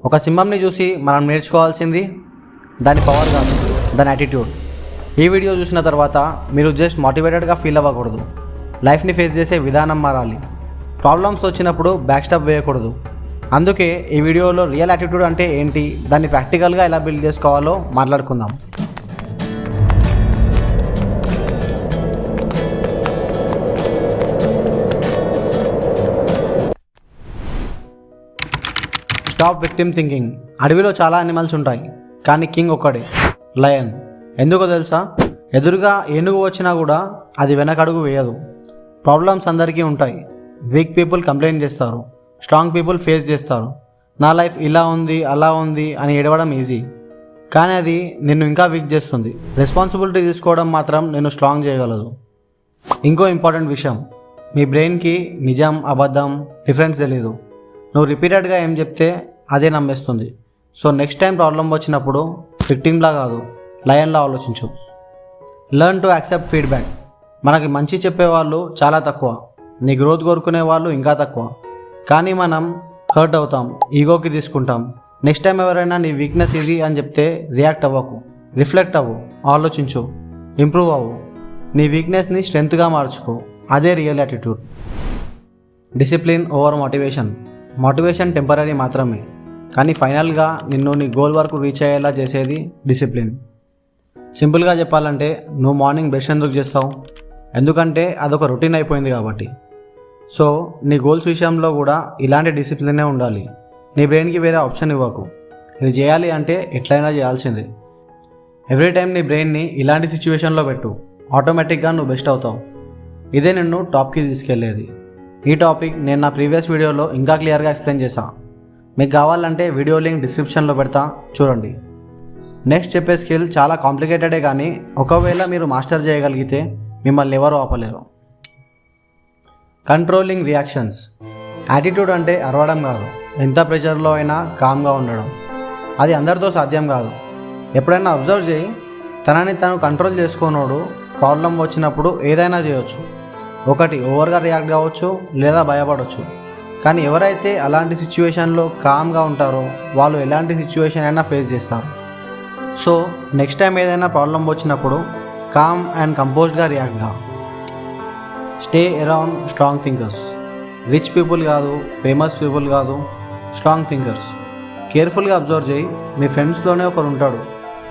ఒక సింహంని చూసి మనం నేర్చుకోవాల్సింది దాని పవర్ కాదు, దాని యాటిట్యూడ్. ఈ వీడియో చూసిన తర్వాత మీరు జస్ట్ మోటివేటెడ్గా ఫీల్ అవ్వకూడదు. లైఫ్ని ఫేస్ చేసే విధానం మారాలి. ప్రాబ్లమ్స్ వచ్చినప్పుడు బ్యాక్ స్టెప్ వేయకూడదు. అందుకే ఈ వీడియోలో రియల్ యాటిట్యూడ్ అంటే ఏంటి, దాన్ని ప్రాక్టికల్గా ఎలా బిల్డ్ చేసుకోవాలో మాట్లాడుకుందాం. Stop victim thinking. అడవిలో చాలా యానిమల్స్ ఉంటాయి, కానీ కింగ్ ఒక్కడే, లయన్. ఎందుకో తెలుసా? ఎదురుగా ఏనుగు వచ్చినా కూడా అది వెనకడుగు వేయదు. ప్రాబ్లమ్స్ అందరికీ ఉంటాయి. వీక్ పీపుల్ కంప్లైంట్ చేస్తారు, స్ట్రాంగ్ పీపుల్ ఫేస్ చేస్తారు. నా లైఫ్ ఇలా ఉంది, అలా ఉంది అని ఏడవడం ఈజీ, కానీ అది నిన్ను ఇంకా వీక్ చేస్తుంది. రెస్పాన్సిబిలిటీ తీసుకోవడం మాత్రం నిన్ను స్ట్రాంగ్ చేయగలదు. ఇంకో ఇంపార్టెంట్ విషయం, మీ బ్రెయిన్కి నిజం అబద్ధం డిఫరెన్స్ తెలీదు. నువ్వు రిపీటెడ్గా ఏం చెప్తే అదే నమ్మేస్తుంది. సో నెక్స్ట్ టైం ప్రాబ్లం వచ్చినప్పుడు విక్టిమ్లా కాదు, లయన్లా ఆలోచించు. Learn to accept feedback. మనకి మంచి చెప్పేవాళ్ళు చాలా తక్కువ, నీ గ్రోత్ కోరుకునే వాళ్ళు ఇంకా తక్కువ. కానీ మనం హర్ట్ అవుతాం, ఈగోకి తీసుకుంటాం. నెక్స్ట్ టైం ఎవరైనా నీ వీక్నెస్ ఇది అని చెప్తే రియాక్ట్ అవ్వకు, రిఫ్లెక్ట్ అవ్వు, ఆలోచించు, ఇంప్రూవ్ అవ్వు. నీ వీక్నెస్ని స్ట్రెంగ్త్గా మార్చుకో. అదే real attitude. Discipline over motivation. Motivation temporary మాత్రమే, కానీ ఫైనల్గా నిన్ను నీ గోల్ వరకు రీచ్ అయ్యేలా చేసేది డిసిప్లిన్. సింపుల్గా చెప్పాలంటే, నువ్వు మార్నింగ్ బ్రష్ ఎందుకు చేస్తావు? ఎందుకంటే అదొక రొటీన్ అయిపోయింది కాబట్టి. సో నీ గోల్స్ విషయంలో కూడా ఇలాంటి డిసిప్లినే ఉండాలి. నీ బ్రెయిన్కి వేరే ఆప్షన్ ఇవ్వకు. ఇది చేయాలి అంటే ఎట్లయినా చేయాల్సిందే. ఎవ్రీ టైం నీ బ్రెయిన్ని ఇలాంటి సిచ్యువేషన్లో పెట్టు, ఆటోమేటిక్గా నువ్వు బెస్ట్ అవుతావు. ఇదే నిన్ను టాప్కి తీసుకెళ్లేది. ఈ టాపిక్ నేను నా ప్రీవియస్ వీడియోలో ఇంకా క్లియర్గా ఎక్స్ప్లెయిన్ చేశాను. మీకు కావాలంటే వీడియో లింక్ డిస్క్రిప్షన్లో పెడతా, చూడండి. నెక్స్ట్ చెప్పే స్కిల్ చాలా కాంప్లికేటెడే, కానీ ఒకవేళ మీరు మాస్టర్ చేయగలిగితే మిమ్మల్ని ఎవరు ఆపలేరు. Controlling reactions. యాటిట్యూడ్ అంటే అరవడం కాదు, ఎంత ప్రెషర్లో అయినా కామ్గా ఉండడం. అది అందరితో సాధ్యం కాదు. ఎప్పుడైనా అబ్జర్వ్ చేయి, తనని తను కంట్రోల్ చేసుకోనోడు ప్రాబ్లం వచ్చినప్పుడు ఏదైనా చేయొచ్చు. ఒకటి ఓవర్గా రియాక్ట్ కావచ్చు, లేదా భయపడవచ్చు. కానీ ఎవరైతే అలాంటి సిచ్యువేషన్లో కామ్గా ఉంటారో వాళ్ళు ఎలాంటి సిచ్యువేషన్ అయినా ఫేస్ చేస్తారు. సో నెక్స్ట్ టైం ఏదైనా ప్రాబ్లం వచ్చినప్పుడు కామ్ అండ్ కంపోజ్డ్గా రియాక్ట్ గా. Stay around strong thinkers. Rich people కాదు, ఫేమస్ పీపుల్ కాదు, స్ట్రాంగ్ థింకర్స్. కేర్ఫుల్గా అబ్జర్వ్ చేయి. మీ ఫ్రెండ్స్లోనే ఒకరు ఉంటాడు,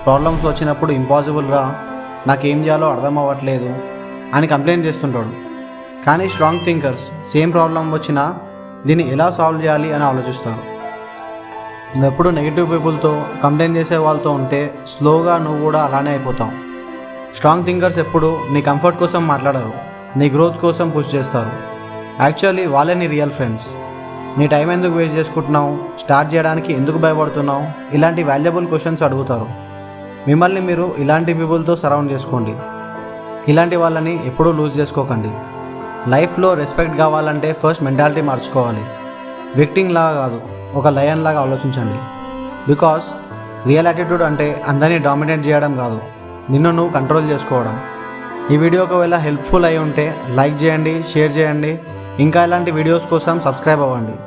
ప్రాబ్లమ్స్ వచ్చినప్పుడు ఇంపాసిబుల్ రా, నాకేం చేయాలో అర్థం అవ్వట్లేదు అని కంప్లైంట్ చేస్తుంటాడు. కానీ స్ట్రాంగ్ థింకర్స్ సేమ్ ప్రాబ్లం వచ్చినా దీన్ని ఎలా సాల్వ్ చేయాలి అని ఆలోచిస్తారు. ఎప్పుడు నెగిటివ్ పీపుల్తో కంప్లైంట్ చేసే వాళ్ళతో ఉంటే స్లోగా నువ్వు కూడా అలానే అయిపోతావు. స్ట్రాంగ్ థింకర్స్ ఎప్పుడు నీ కంఫర్ట్ కోసం మాట్లాడరు, నీ గ్రోత్ కోసం పుష్ చేస్తారు. యాక్చువల్లీ వాళ్ళే నీ రియల్ ఫ్రెండ్స్. నీ టైం ఎందుకు వేస్ట్ చేసుకుంటున్నావు, స్టార్ట్ చేయడానికి ఎందుకు భయపడుతున్నావు, ఇలాంటి వాల్యుబుల్ క్వశ్చన్స్ అడుగుతారు. మిమ్మల్ని మీరు ఇలాంటి పీపుల్తో సరౌండ్ చేసుకోండి. ఇలాంటి వాళ్ళని ఎప్పుడూ లూజ్ చేసుకోకండి. లైఫ్లో రెస్పెక్ట్ కావాలంటే ఫస్ట్ మెంటాలిటీ మార్చుకోవాలి. విక్టిమ్ లాగా కాదు, ఒక లయన్ లాగా ఆలోచించండి. బికాస్ రియల్ యాటిట్యూడ్ అంటే అందరినీ డామినేట్ చేయడం కాదు, నిన్ను నువ్వు కంట్రోల్ చేసుకోవడం. ఈ వీడియో ఒకవేళ హెల్ప్ఫుల్ అయి ఉంటే లైక్ చేయండి, షేర్ చేయండి. ఇంకా ఇలాంటి వీడియోస్ కోసం సబ్స్క్రైబ్ అవ్వండి.